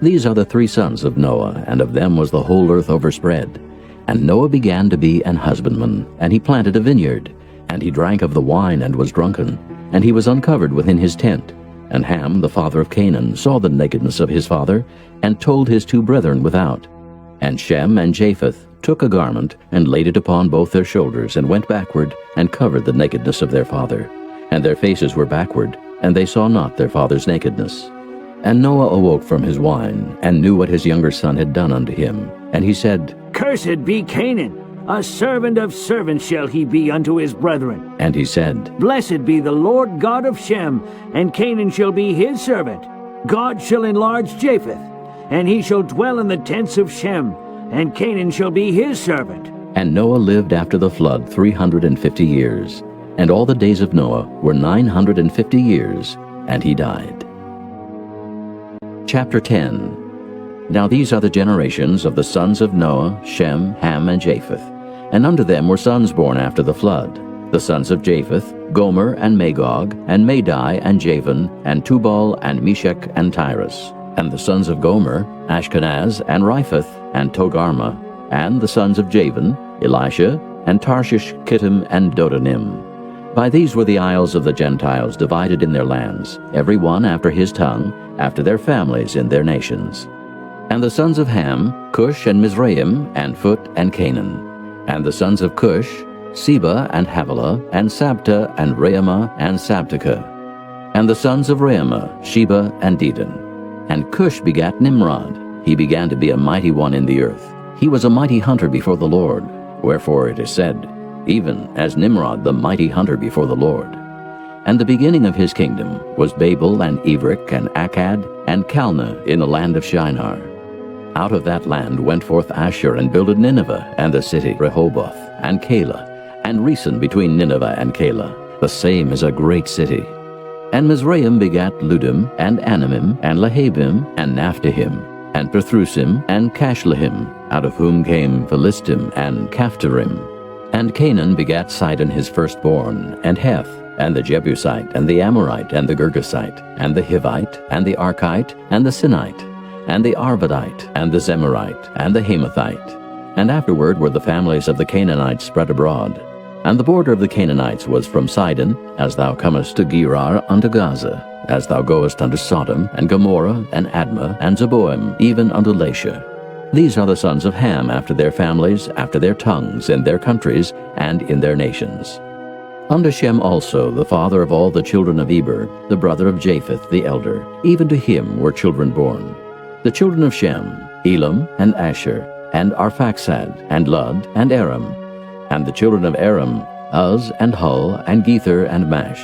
These are the three sons of Noah, and of them was the whole earth overspread. And Noah began to be an husbandman, and he planted a vineyard. And he drank of the wine and was drunken, and he was uncovered within his tent. And Ham, the father of Canaan, saw the nakedness of his father, and told his two brethren without. And Shem and Japheth took a garment, and laid it upon both their shoulders, and went backward, and covered the nakedness of their father. And their faces were backward, and they saw not their father's nakedness. And Noah awoke from his wine, and knew what his younger son had done unto him. And he said, Cursed be Canaan, a servant of servants shall he be unto his brethren. And he said, Blessed be the Lord God of Shem, and Canaan shall be his servant. God shall enlarge Japheth, and he shall dwell in the tents of Shem, and Canaan shall be his servant. And Noah lived after the flood 350 years. And all the days of Noah were 950 years, and he died. Chapter 10. Now these are the generations of the sons of Noah, Shem, Ham, and Japheth. And unto them were sons born after the flood. The sons of Japheth, Gomer, and Magog, and Madai, and Javan, and Tubal, and Meshech, and Tyrus. And the sons of Gomer, Ashkenaz, and Riphath, and Togarmah. And the sons of Javan, Elisha, and Tarshish, Kittim, and Dodanim. By these were the isles of the Gentiles divided in their lands, every one after his tongue, after their families in their nations. And the sons of Ham, Cush, and Mizraim, and Phut, and Canaan. And the sons of Cush, Seba, and Havilah, and Sabta, and Reumah, and Sabteka. And the sons of Reumah, Sheba, and Dedan. And Cush begat Nimrod. He began to be a mighty one in the earth. He was a mighty hunter before the Lord. Wherefore it is said, even as Nimrod the mighty hunter before the Lord. And the beginning of his kingdom was Babel, and Erech, and Akkad, and Calneh in the land of Shinar. Out of that land went forth Asher, and builded Nineveh, and the city Rehoboth, and Calah, and Resen between Nineveh and Calah. The same is a great city. And Mizraim begat Ludim, and Anamim, and Lehabim, and Naphtahim, and Perthrusim, and Cashlehim, out of whom came Philistim, and Caphtorim. And Canaan begat Sidon his firstborn, and Heth, and the Jebusite, and the Amorite, and the Girgasite, and the Hivite, and the Archite, and the Sinite, and the Arvadite, and the Zemarite, and the Hamathite. And afterward were the families of the Canaanites spread abroad. And the border of the Canaanites was from Sidon, as thou comest to Gerar unto Gaza, as thou goest unto Sodom, and Gomorrah, and Admah, and Zeboim, even unto Lasha. These are the sons of Ham after their families, after their tongues, in their countries, and in their nations. Unto Shem also, the father of all the children of Eber, the brother of Japheth the elder, even to him were children born. The children of Shem, Elam, and Asher, and Arphaxad, and Lud, and Aram. And the children of Aram, Uz, and Hul, and Gether, and Mash.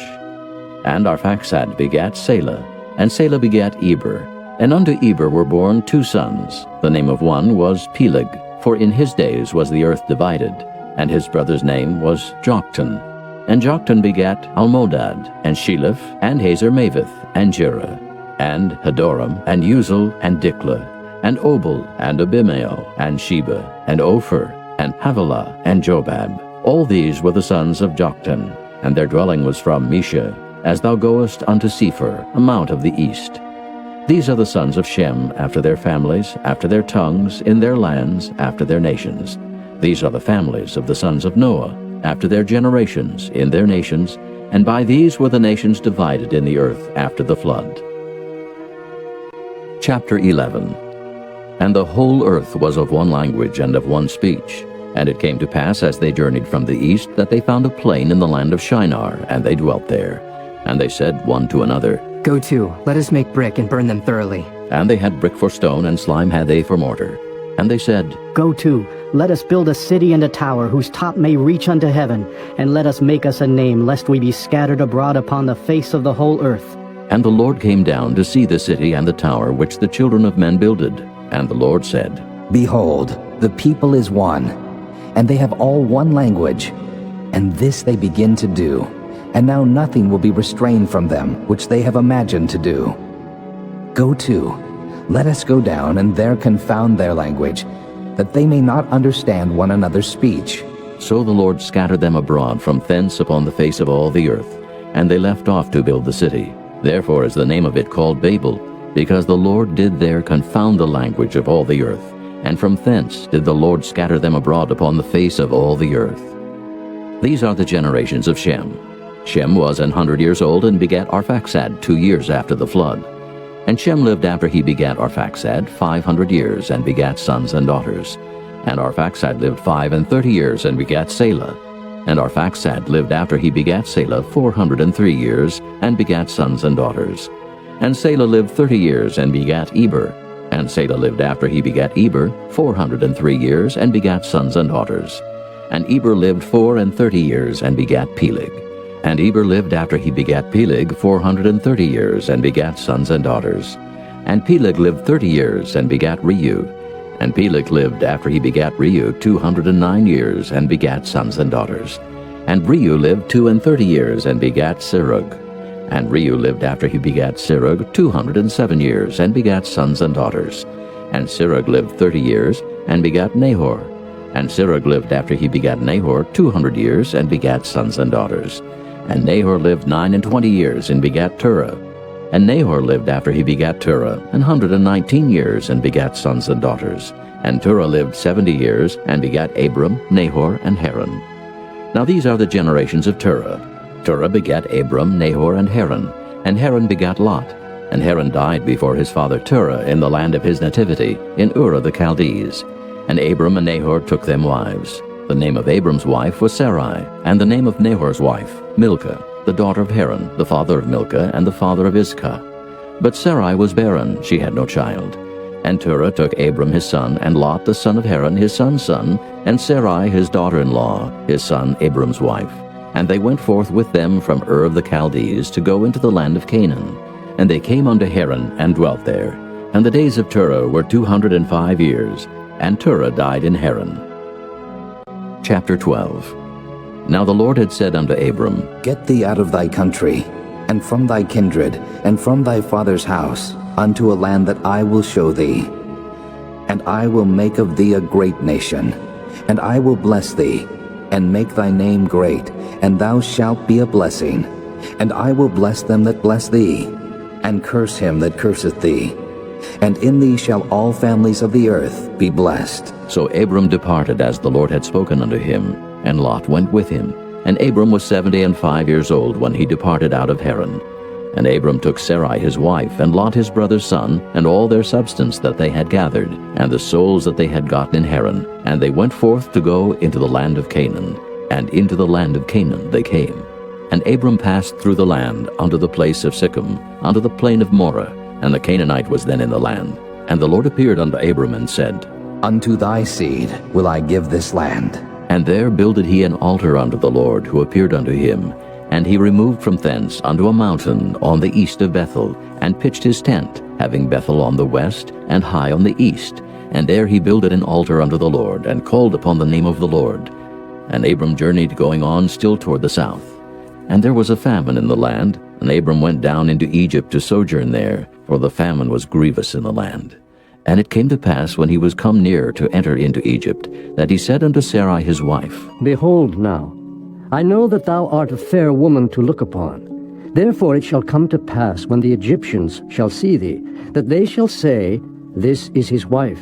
And Arphaxad begat Salah, and Salah begat Eber. And unto Eber were born two sons. The name of one was Peleg, for in his days was the earth divided, and his brother's name was Joktan. And Joktan begat Almodad, and Sheleph, and Hazarmaveth, and Jerah, and Hadoram, and Uzal, and Diklah, and Obal, and Abimael, and Sheba, and Ophir, and Havilah, and Jobab. All these were the sons of Joktan, and their dwelling was from Mesha, as thou goest unto Sephir, a mount of the east. These are the sons of Shem after their families, after their tongues, in their lands, after their nations. These are the families of the sons of Noah, after their generations, in their nations, and by these were the nations divided in the earth after the flood. Chapter 11. And the whole earth was of one language and of one speech. And it came to pass as they journeyed from the east that they found a plain in the land of Shinar, and they dwelt there. And they said one to another, Go to, let us make brick and burn them thoroughly. And they had brick for stone, and slime had they for mortar. And they said, Go to, let us build a city and a tower, whose top may reach unto heaven, and let us make us a name, lest we be scattered abroad upon the face of the whole earth. And the Lord came down to see the city and the tower which the children of men builded. And the Lord said, Behold, the people is one, and they have all one language, and this they begin to do. And now nothing will be restrained from them, which they have imagined to do. Go to, let us go down, and there confound their language, that they may not understand one another's speech. So the Lord scattered them abroad from thence upon the face of all the earth, and they left off to build the city. Therefore is the name of it called Babel, because the Lord did there confound the language of all the earth, and from thence did the Lord scatter them abroad upon the face of all the earth. These are the generations of Shem. Shem was 100 years old and begat Arphaxad 2 years after the flood. And Shem lived after he begat Arphaxad 500 years, and begat sons and daughters. And Arphaxad lived 35 years, and begat Salah. And Arphaxad lived after he begat Salah 403 years, and begat sons and daughters. And Salah lived 30 years, and begat Eber. And Salah lived after he begat Eber 403 years, and begat sons and daughters. And Eber lived 34 years, and begat Peleg. And Eber lived after he begat Peleg 430 years, and begat sons and daughters. And Peleg lived 30 years, and begat Reu. And Peleg lived after he begat Reu 209 years, and begat sons and daughters. And Reu lived 32 years, and begat Serug. And Reu lived after he begat Serug 207 years, and begat sons and daughters. And Serug lived 30 years, and begat Nahor. And Serug lived after he begat Nahor 200 years, and begat sons and daughters. And Nahor lived 29 years, and begat Terah. And Nahor lived after he begat Terah 119 years, and begat sons and daughters. And Terah lived 70 years, and begat Abram, Nahor, and Haran. Now these are the generations of Terah. Terah begat Abram, Nahor, and Haran. And Haran begat Lot. And Haran died before his father Terah in the land of his nativity, in Ur of the Chaldees. And Abram and Nahor took them wives. The name of Abram's wife was Sarai, and the name of Nahor's wife, Milcah, the daughter of Haran, the father of Milcah, and the father of Iscah. But Sarai was barren, she had no child. And Terah took Abram his son, and Lot the son of Haran his son's son, and Sarai his daughter-in-law, his son Abram's wife. And they went forth with them from Ur of the Chaldees to go into the land of Canaan. And they came unto Haran, and dwelt there. And the days of Terah were 205 years, and Terah died in Haran. Chapter 12. Now the Lord had said unto Abram, Get thee out of thy country, and from thy kindred, and from thy father's house, unto a land that I will show thee. And I will make of thee a great nation, and I will bless thee, and make thy name great, and thou shalt be a blessing. And I will bless them that bless thee, and curse him that curseth thee. And in thee shall all families of the earth be blessed. So Abram departed as the Lord had spoken unto him, and Lot went with him. And Abram was 75 years old when he departed out of Haran. And Abram took Sarai his wife, and Lot his brother's son, and all their substance that they had gathered, and the souls that they had gotten in Haran. And they went forth to go into the land of Canaan. And into the land of Canaan they came. And Abram passed through the land unto the place of Sichem, unto the plain of Moreh, and the Canaanite was then in the land. And the Lord appeared unto Abram and said, Unto thy seed will I give this land. And there builded he an altar unto the Lord, who appeared unto him. And he removed from thence unto a mountain on the east of Bethel, and pitched his tent, having Bethel on the west, and Hai on the east. And there he builded an altar unto the Lord, and called upon the name of the Lord. And Abram journeyed going on still toward the south. And there was a famine in the land, and Abram went down into Egypt to sojourn there, for the famine was grievous in the land. And it came to pass, when he was come near to enter into Egypt, that he said unto Sarai his wife, Behold now, I know that thou art a fair woman to look upon. Therefore it shall come to pass, when the Egyptians shall see thee, that they shall say, This is his wife,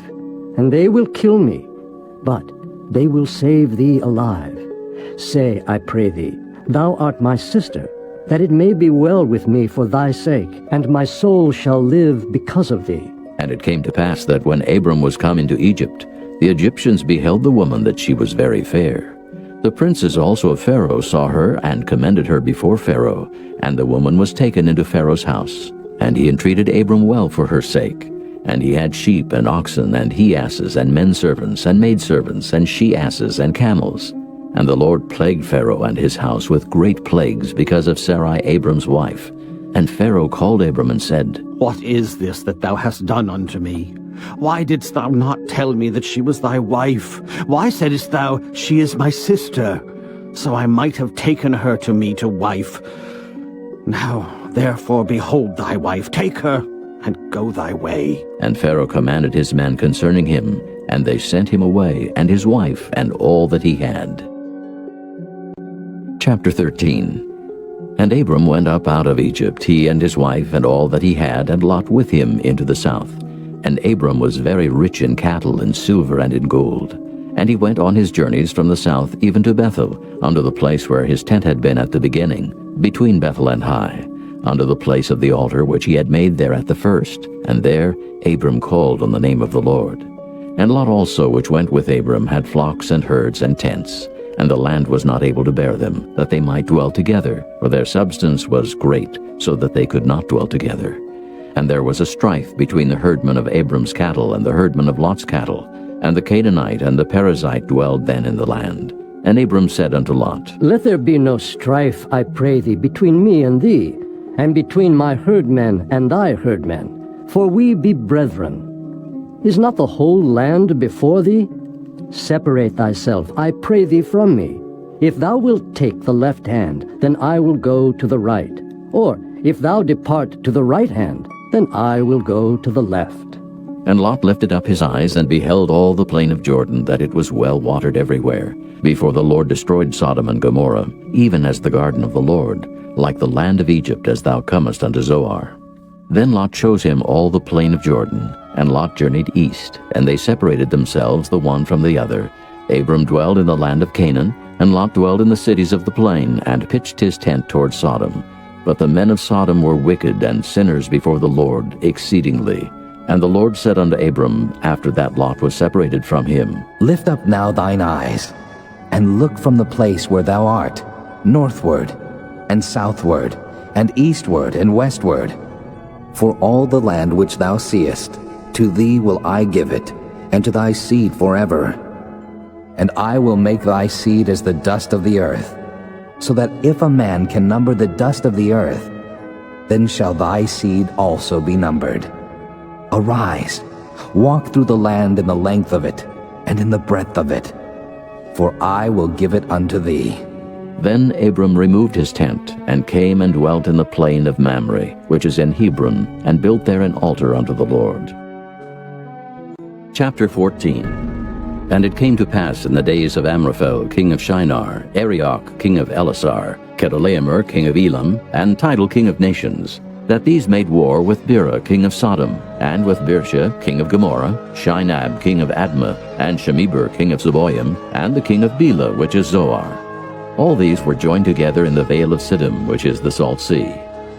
and they will kill me, but they will save thee alive. Say, I pray thee, Thou art my sister, that it may be well with me for thy sake, and my soul shall live because of thee. And it came to pass that when Abram was come into Egypt, the Egyptians beheld the woman that she was very fair. The princes also of Pharaoh saw her, and commended her before Pharaoh, and the woman was taken into Pharaoh's house. And he entreated Abram well for her sake. And he had sheep and oxen, and he-asses, and men-servants, and maidservants, and she-asses, and camels. And the Lord plagued Pharaoh and his house with great plagues because of Sarai Abram's wife. And Pharaoh called Abram and said, What is this that thou hast done unto me? Why didst thou not tell me that she was thy wife? Why saidst thou, She is my sister? So I might have taken her to me to wife. Now, therefore, behold thy wife, take her, and go thy way. And Pharaoh commanded his men concerning him, and they sent him away, and his wife, and all that he had. Chapter 13. And Abram went up out of Egypt, he and his wife, and all that he had, and Lot with him into the south. And Abram was very rich in cattle, in silver, and in gold. And he went on his journeys from the south even to Bethel, unto the place where his tent had been at the beginning, between Bethel and Hai, unto the place of the altar which he had made there at the first. And there Abram called on the name of the Lord. And Lot also, which went with Abram, had flocks and herds and tents. And the land was not able to bear them, that they might dwell together, for their substance was great, so that they could not dwell together. And there was a strife between the herdmen of Abram's cattle and the herdmen of Lot's cattle. And the Canaanite and the Perizzite dwelled then in the land. And Abram said unto Lot, Let there be no strife, I pray thee, between me and thee, and between my herdmen and thy herdmen, for we be brethren. Is not the whole land before thee? Separate thyself, I pray thee, from me. If thou wilt take the left hand, then I will go to the right. Or if thou depart to the right hand, then I will go to the left. And Lot lifted up his eyes, and beheld all the plain of Jordan, that it was well watered everywhere, before the Lord destroyed Sodom and Gomorrah, even as the garden of the Lord, like the land of Egypt, as thou comest unto Zoar. Then Lot chose him all the plain of Jordan, and Lot journeyed east, and they separated themselves the one from the other. Abram dwelled in the land of Canaan, and Lot dwelled in the cities of the plain, and pitched his tent toward Sodom. But the men of Sodom were wicked and sinners before the Lord exceedingly. And the Lord said unto Abram, after that Lot was separated from him, Lift up now thine eyes, and look from the place where thou art, northward, and southward, and eastward, and westward. For all the land which thou seest, to thee will I give it, and to thy seed forever. And I will make thy seed as the dust of the earth, so that if a man can number the dust of the earth, then shall thy seed also be numbered. Arise, walk through the land in the length of it, and in the breadth of it, for I will give it unto thee. Then Abram removed his tent, and came and dwelt in the plain of Mamre, which is in Hebron, and built there an altar unto the Lord. Chapter 14. And it came to pass in the days of Amraphel king of Shinar, Arioch king of Elasar, Chedorlaomer king of Elam, and Tidal king of nations, that these made war with Bera king of Sodom, and with Birsha king of Gomorrah, Shinab king of Admah, and Shemeber king of Zeboim, and the king of Bela, which is Zoar. All these were joined together in the vale of Siddim, which is the salt sea.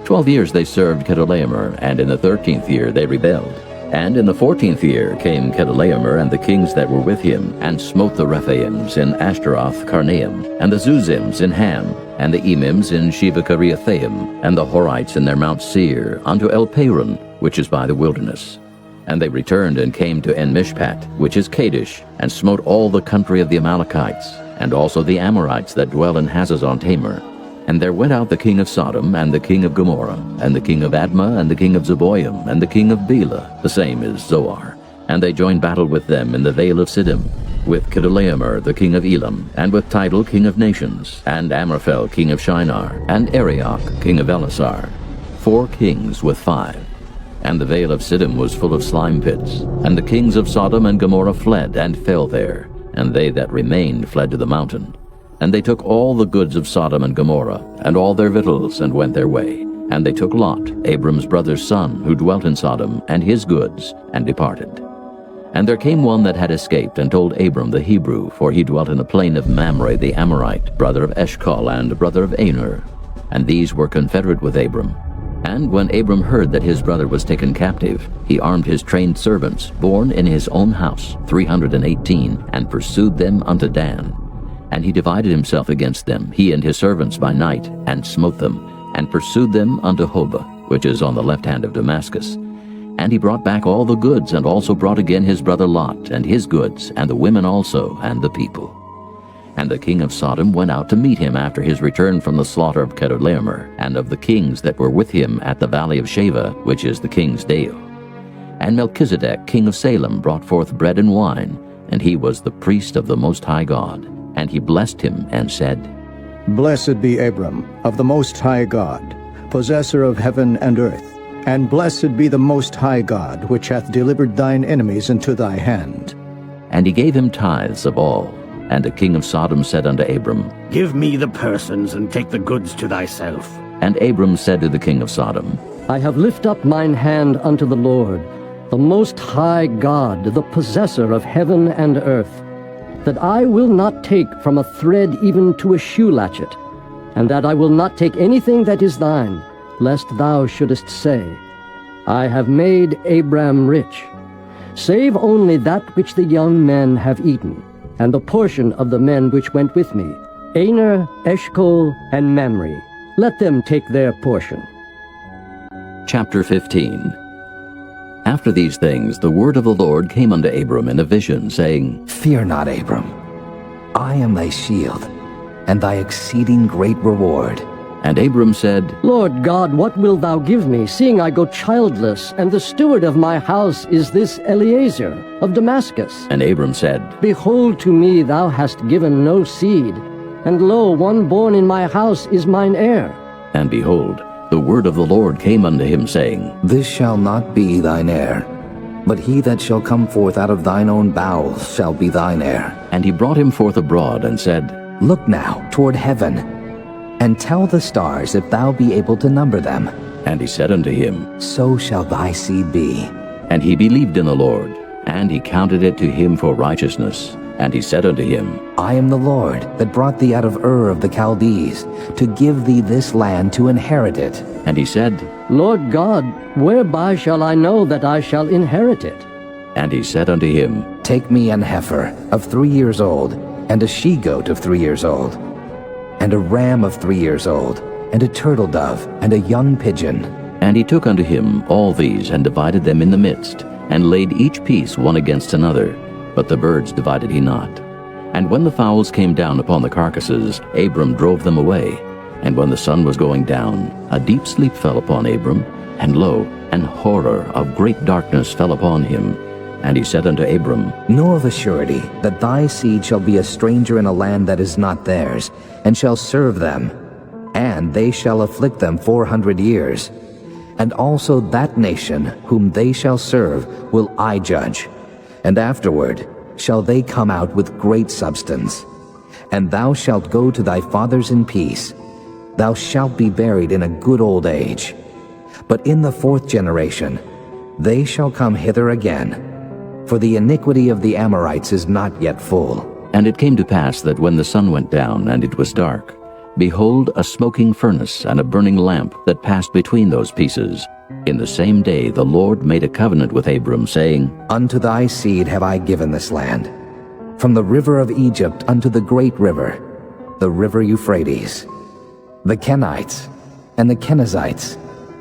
12 years they served Chedorlaomer, and in the 13th year they rebelled. And in the 14th year came Chedorlaomer and the kings that were with him, and smote the Rephaims in Ashtaroth Karnaim, and the Zuzims in Ham, and the Emims in Sheba-Kiriathaim, and the Horites in their Mount Seir, unto El Paran, which is by the wilderness. And they returned and came to En-Mishpat, which is Kadesh, and smote all the country of the Amalekites, and also the Amorites that dwell in Hazazon-Tamar. And there went out the king of Sodom, and the king of Gomorrah, and the king of Admah, and the king of Zeboim, and the king of Bela, the same is Zoar. And they joined battle with them in the vale of Siddim, with Chedorlaomer the king of Elam, and with Tidal king of nations, and Amraphel king of Shinar, and Arioch king of Elasar, 4 kings with 5. And the vale of Siddim was full of slime pits, and the kings of Sodom and Gomorrah fled and fell there, and they that remained fled to the mountain. And they took all the goods of Sodom and Gomorrah, and all their victuals, and went their way. And they took Lot, Abram's brother's son, who dwelt in Sodom, and his goods, and departed. And there came one that had escaped, and told Abram the Hebrew, for he dwelt in the plain of Mamre the Amorite, brother of Eshcol, and brother of Aner. And these were confederate with Abram. And when Abram heard that his brother was taken captive, he armed his trained servants, born in his own house, 318, and pursued them unto Dan. And he divided himself against them, he and his servants by night, and smote them, and pursued them unto Hobah, which is on the left hand of Damascus. And he brought back all the goods, and also brought again his brother Lot, and his goods, and the women also, and the people. And the king of Sodom went out to meet him after his return from the slaughter of Chedorlaomer, and of the kings that were with him at the valley of Sheva, which is the king's dale. And Melchizedek king of Salem brought forth bread and wine, and he was the priest of the Most High God. And he blessed him, and said, Blessed be Abram, of the Most High God, possessor of heaven and earth. And blessed be the Most High God, which hath delivered thine enemies into thy hand. And he gave him tithes of all. And the king of Sodom said unto Abram, Give me the persons, and take the goods to thyself. And Abram said to the king of Sodom, I have lifted up mine hand unto the Lord, the Most High God, the possessor of heaven and earth, that I will not take from a thread even to a shoe latchet, and that I will not take anything that is thine, lest thou shouldest say, I have made Abram rich, save only that which the young men have eaten, and the portion of the men which went with me, Aner, Eshcol, and Mamre. Let them take their portion. Chapter 15. After these things the word of the Lord came unto Abram in a vision, saying, Fear not, Abram. I am thy shield, and thy exceeding great reward. And Abram said, Lord God, what wilt thou give me, seeing I go childless, and the steward of my house is this Eliezer of Damascus? And Abram said, Behold, to me thou hast given no seed, and lo, one born in my house is mine heir. And behold, the word of the Lord came unto him, saying, This shall not be thine heir, but he that shall come forth out of thine own bowels shall be thine heir. And he brought him forth abroad, and said, Look now toward heaven, and tell the stars if thou be able to number them. And he said unto him, So shall thy seed be. And he believed in the Lord, and he counted it to him for righteousness. And he said unto him, I am the Lord that brought thee out of Ur of the Chaldees, to give thee this land to inherit it. And he said, Lord God, whereby shall I know that I shall inherit it? And he said unto him, Take me an heifer of 3 years old, and a she-goat of 3 years old, and a ram of 3 years old, and a turtle dove, and a young pigeon. And he took unto him all these, and divided them in the midst, and laid each piece one against another. But the birds divided he not. And when the fowls came down upon the carcasses, Abram drove them away. And when the sun was going down, a deep sleep fell upon Abram, and lo, an horror of great darkness fell upon him. And he said unto Abram, Know of a surety that thy seed shall be a stranger in a land that is not theirs, and shall serve them, and they shall afflict them 400 years. And also that nation whom they shall serve will I judge. And afterward shall they come out with great substance. And thou shalt go to thy fathers in peace. Thou shalt be buried in a good old age. But in the 4th generation they shall come hither again, for the iniquity of the Amorites is not yet full. And it came to pass that when the sun went down, and it was dark, behold, a smoking furnace and a burning lamp that passed between those pieces. In the same day the Lord made a covenant with Abram, saying, Unto thy seed have I given this land, from the river of Egypt unto the great river, the river Euphrates, the Kenites, and the Kenizzites,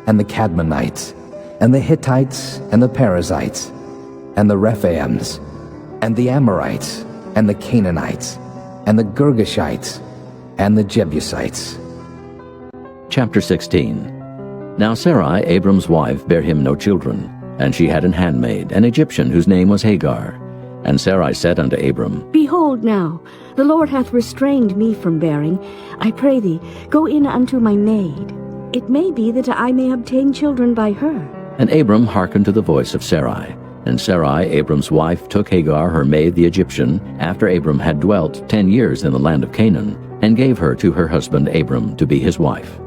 and the Cadmonites, and the Hittites, and the Perizzites, and the Rephaims, and the Amorites, and the Canaanites, and the Girgashites, and the Jebusites. Chapter 16. Now Sarai, Abram's wife, bare him no children, and she had an handmaid, an Egyptian, whose name was Hagar. And Sarai said unto Abram, Behold now, the Lord hath restrained me from bearing. I pray thee, go in unto my maid. It may be that I may obtain children by her. And Abram hearkened to the voice of Sarai. And Sarai, Abram's wife, took Hagar, her maid, the Egyptian, after Abram had dwelt 10 years in the land of Canaan, and gave her to her husband Abram to be his wife.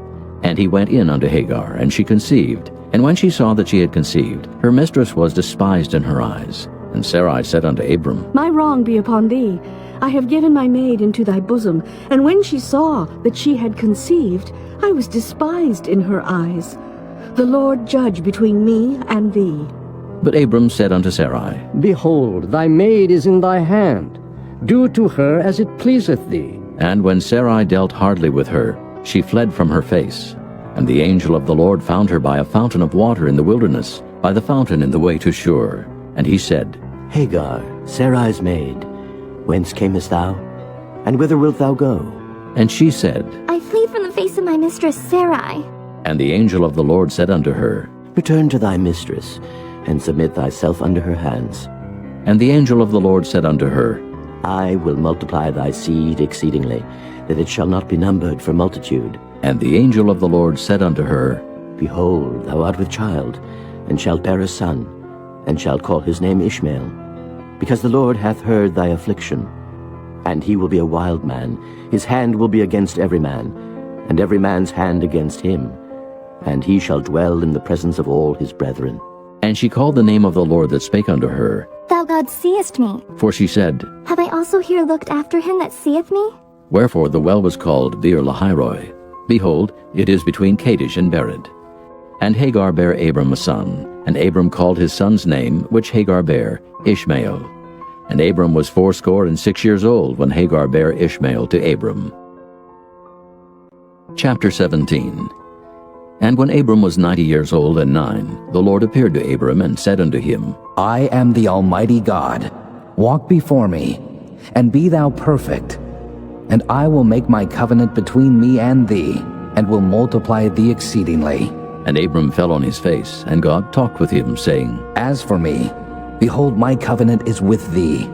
And he went in unto Hagar, and she conceived. And when she saw that she had conceived, her mistress was despised in her eyes. And Sarai said unto Abram, My wrong be upon thee. I have given my maid into thy bosom. And when she saw that she had conceived, I was despised in her eyes. The Lord judge between me and thee. But Abram said unto Sarai, Behold, thy maid is in thy hand. Do to her as it pleaseth thee. And when Sarai dealt hardly with her, she fled from her face. And the angel of the Lord found her by a fountain of water in the wilderness, by the fountain in the way to Shur. And he said, Hagar, Sarai's maid, whence camest thou? And whither wilt thou go? And she said, I flee from the face of my mistress Sarai. And the angel of the Lord said unto her, Return to thy mistress, and submit thyself under her hands. And the angel of the Lord said unto her, I will multiply thy seed exceedingly, that it shall not be numbered for multitude. And the angel of the Lord said unto her, Behold, thou art with child, and shalt bear a son, and shalt call his name Ishmael, because the Lord hath heard thy affliction. And he will be a wild man, his hand will be against every man, and every man's hand against him, and he shall dwell in the presence of all his brethren. And she called the name of the Lord that spake unto her. Thou God seest me. For she said, Have I also here looked after him that seeth me? Wherefore the well was called Beer-Lahai-roi. Behold, it is between Kadesh and Bered. And Hagar bare Abram a son, and Abram called his son's name, which Hagar bare, Ishmael. And Abram was 86 years old when Hagar bare Ishmael to Abram. Chapter 17. And when Abram was 90 years old and 9, the Lord appeared to Abram and said unto him, I am the Almighty God. Walk before me, and be thou perfect. And I will make my covenant between me and thee, and will multiply thee exceedingly. And Abram fell on his face, and God talked with him, saying, As for me, behold, my covenant is with thee,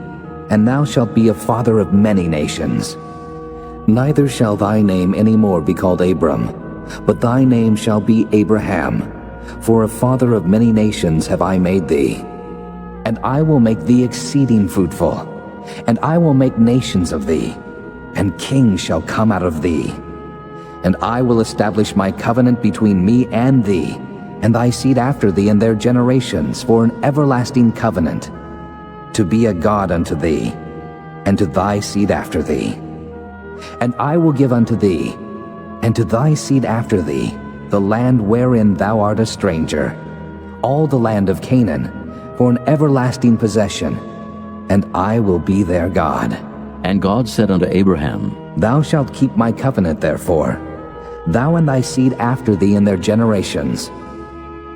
and thou shalt be a father of many nations. Neither shall thy name any more be called Abram, but thy name shall be Abraham, for a father of many nations have I made thee. And I will make thee exceeding fruitful, and I will make nations of thee, and kings shall come out of thee. And I will establish my covenant between me and thee, and thy seed after thee in their generations, for an everlasting covenant, to be a God unto thee, and to thy seed after thee. And I will give unto thee, and to thy seed after thee, the land wherein thou art a stranger, all the land of Canaan, for an everlasting possession, and I will be their God. And God said unto Abraham, Thou shalt keep my covenant therefore, thou and thy seed after thee in their generations.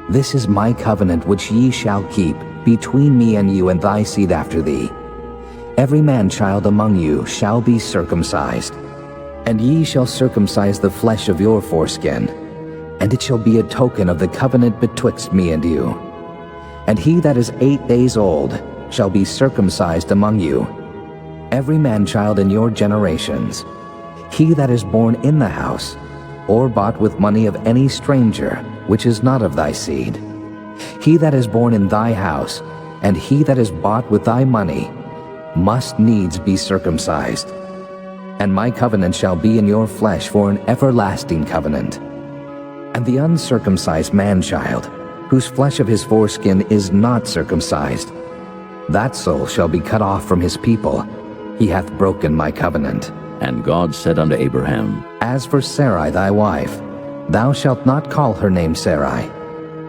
This is my covenant which ye shall keep between me and you and thy seed after thee. Every man-child among you shall be circumcised, and ye shall circumcise the flesh of your foreskin, and it shall be a token of the covenant betwixt me and you. And he that is 8 days old shall be circumcised among you, every man-child in your generations. He that is born in the house, or bought with money of any stranger, which is not of thy seed. He that is born in thy house, and he that is bought with thy money, must needs be circumcised. And my covenant shall be in your flesh for an everlasting covenant. And the uncircumcised man-child, whose flesh of his foreskin is not circumcised, that soul shall be cut off from his people. He hath broken my covenant. And God said unto Abraham, As for Sarai thy wife, thou shalt not call her name Sarai,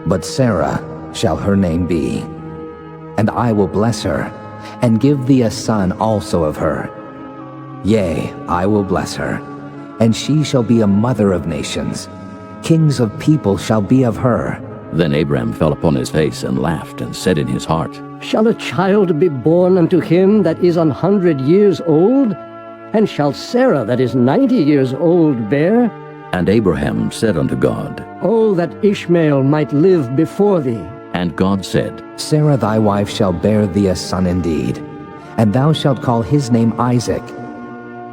but Sarah shall her name be. And I will bless her, and give thee a son also of her. Yea, I will bless her, and she shall be a mother of nations. Kings of people shall be of her. Then Abraham fell upon his face and laughed, and said in his heart, Shall a child be born unto him that is 100 years old? And shall Sarah that is 90 years old bear? And Abraham said unto God, Oh, that Ishmael might live before thee. And God said, Sarah thy wife shall bear thee a son indeed, and thou shalt call his name Isaac.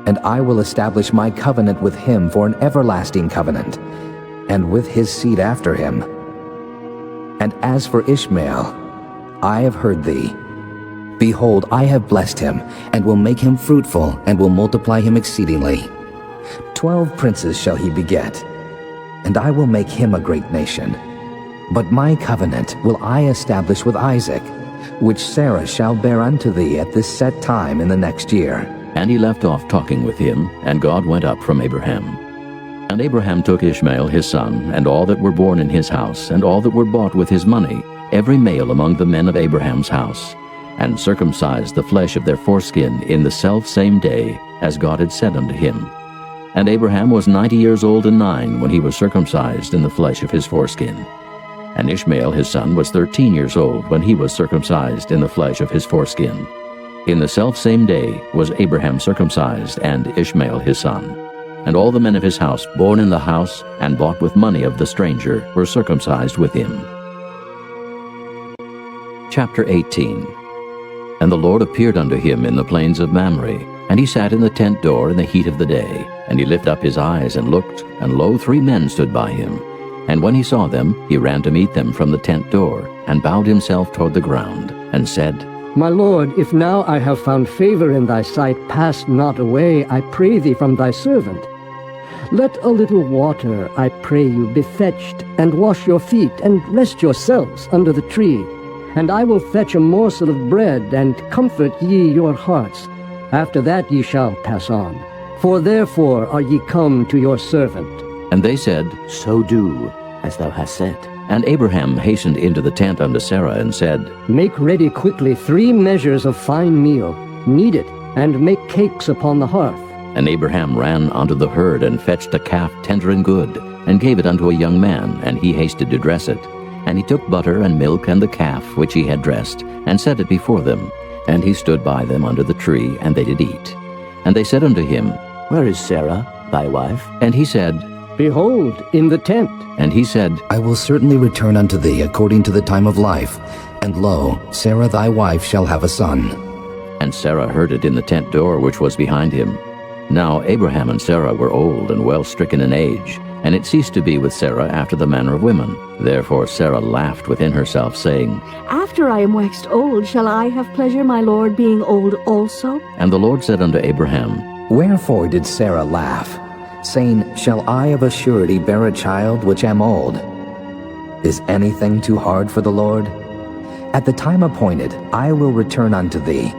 And I will establish my covenant with him for an everlasting covenant, and with his seed after him. And as for Ishmael, I have heard thee. Behold, I have blessed him, and will make him fruitful, and will multiply him exceedingly. 12 princes shall he beget, and I will make him a great nation. But my covenant will I establish with Isaac, which Sarah shall bear unto thee at this set time in the next year. And he left off talking with him, and God went up from Abraham. And Abraham took Ishmael his son, and all that were born in his house, and all that were bought with his money, every male among the men of Abraham's house, and circumcised the flesh of their foreskin in the selfsame day, as God had said unto him. And Abraham was 90 years old and 9 when he was circumcised in the flesh of his foreskin. And Ishmael his son was 13 years old when he was circumcised in the flesh of his foreskin. In the selfsame day was Abraham circumcised, and Ishmael his son. And all the men of his house born in the house and bought with money of the stranger were circumcised with him. Chapter 18. And the Lord appeared unto him in the plains of Mamre, and he sat in the tent door in the heat of the day. And he lifted up his eyes and looked, and lo, 3 men stood by him. And when he saw them, he ran to meet them from the tent door, and bowed himself toward the ground, and said, My Lord, if now I have found favor in thy sight, pass not away, I pray thee, from thy servant. Let a little water, I pray you, be fetched, and wash your feet, and rest yourselves under the tree. And I will fetch a morsel of bread, and comfort ye your hearts. After that ye shall pass on. For therefore are ye come to your servant. And they said, So do, as thou hast said. And Abraham hastened into the tent unto Sarah, and said, Make ready quickly 3 measures of fine meal, knead it, and make cakes upon the hearth. And Abraham ran unto the herd, and fetched a calf tender and good, and gave it unto a young man, and he hasted to dress it. And he took butter and milk and the calf which he had dressed, and set it before them. And he stood by them under the tree, and they did eat. And they said unto him, Where is Sarah, thy wife? And he said, Behold, in the tent. And he said, I will certainly return unto thee according to the time of life, and lo, Sarah thy wife shall have a son. And Sarah heard it in the tent door which was behind him. Now Abraham and Sarah were old and well stricken in age, and it ceased to be with Sarah after the manner of women. Therefore Sarah laughed within herself, saying, After I am waxed old, shall I have pleasure, my Lord, being old also? And the Lord said unto Abraham, Wherefore did Sarah laugh, saying, Shall I of a surety bear a child which am old? Is anything too hard for the Lord? At the time appointed I will return unto thee,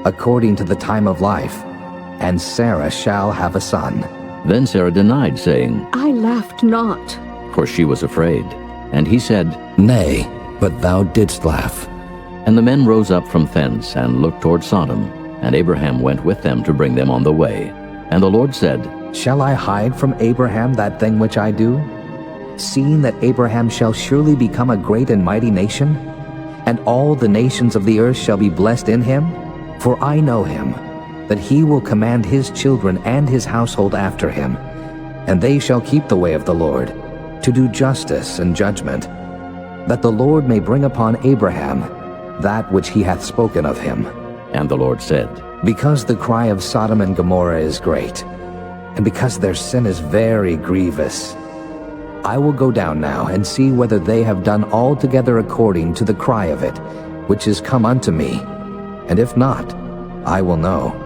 according to the time of life, and Sarah shall have a son. Then Sarah denied, saying, I laughed not. For she was afraid. And he said, Nay, but thou didst laugh. And the men rose up from thence, and looked toward Sodom. And Abraham went with them to bring them on the way. And the Lord said, Shall I hide from Abraham that thing which I do? Seeing that Abraham shall surely become a great and mighty nation, and all the nations of the earth shall be blessed in him? For I know him, that he will command his children and his household after him, and they shall keep the way of the Lord, to do justice and judgment, that the Lord may bring upon Abraham that which he hath spoken of him. And the Lord said, Because the cry of Sodom and Gomorrah is great, and because their sin is very grievous, I will go down now and see whether they have done altogether according to the cry of it, which is come unto me, and if not, I will know.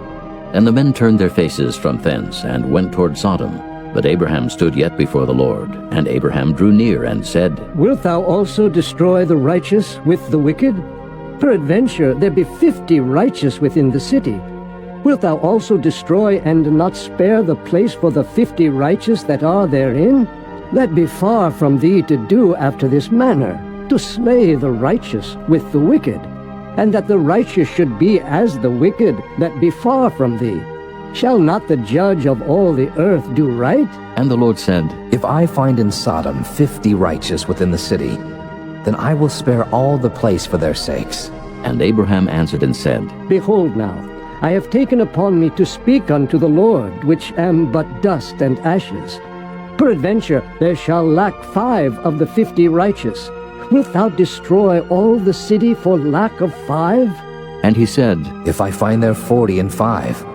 And the men turned their faces from thence, and went toward Sodom. But Abraham stood yet before the Lord. And Abraham drew near, and said, Wilt thou also destroy the righteous with the wicked? Peradventure there be 50 righteous within the city. Wilt thou also destroy and not spare the place for the 50 righteous that are therein? That be far from thee to do after this manner, to slay the righteous with the wicked, and that the righteous should be as the wicked that be far from thee. Shall not the judge of all the earth do right? And the Lord said, If I find in Sodom 50 righteous within the city, then I will spare all the place for their sakes. And Abraham answered and said, Behold now, I have taken upon me to speak unto the Lord, which am but dust and ashes. Peradventure there shall lack 5 of the 50 righteous. Wilt thou destroy all the city for lack of 5? And he said, If I find there 40 and 5,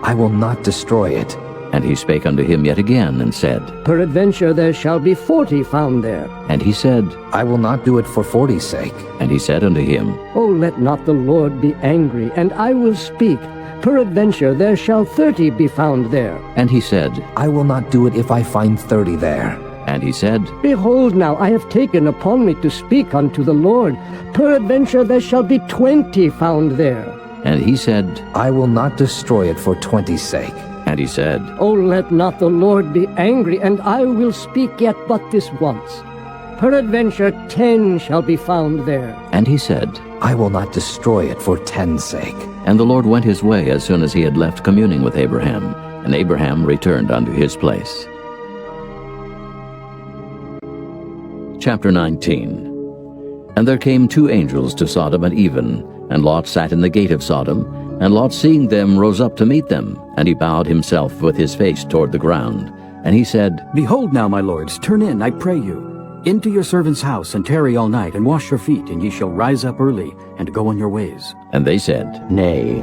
I will not destroy it. And he spake unto him yet again, and said, Peradventure there shall be 40 found there. And he said, I will not do it for 40's sake. And he said unto him, O let not the Lord be angry, and I will speak. Peradventure there shall 30 be found there. And he said, I will not do it if I find 30 there. And he said, Behold now, I have taken upon me to speak unto the Lord. Peradventure there shall be 20 found there. And he said, I will not destroy it for 20's sake. And he said, O let not the Lord be angry, and I will speak yet but this once. Peradventure 10 shall be found there. And he said, I will not destroy it for 10's sake. And the Lord went his way as soon as he had left communing with Abraham. And Abraham returned unto his place. Chapter 19. And there came 2 angels to Sodom at even, and Lot sat in the gate of Sodom. And Lot, seeing them, rose up to meet them, and he bowed himself with his face toward the ground. And he said, Behold now, my lords, turn in, I pray you, into your servant's house, and tarry all night, and wash your feet, and ye shall rise up early, and go on your ways. And they said, Nay,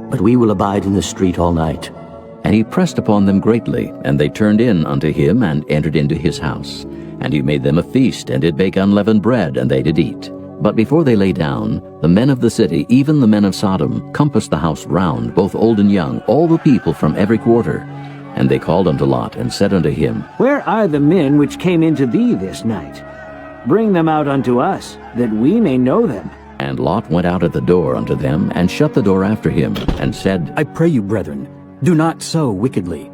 but we will abide in the street all night. And he pressed upon them greatly, and they turned in unto him, and entered into his house. And he made them a feast, and did bake unleavened bread, and they did eat. But before they lay down, the men of the city, even the men of Sodom, compassed the house round, both old and young, all the people from every quarter. And they called unto Lot, and said unto him, Where are the men which came into thee this night? Bring them out unto us, that we may know them. And Lot went out at the door unto them, and shut the door after him, and said, I pray you, brethren, do not so wickedly.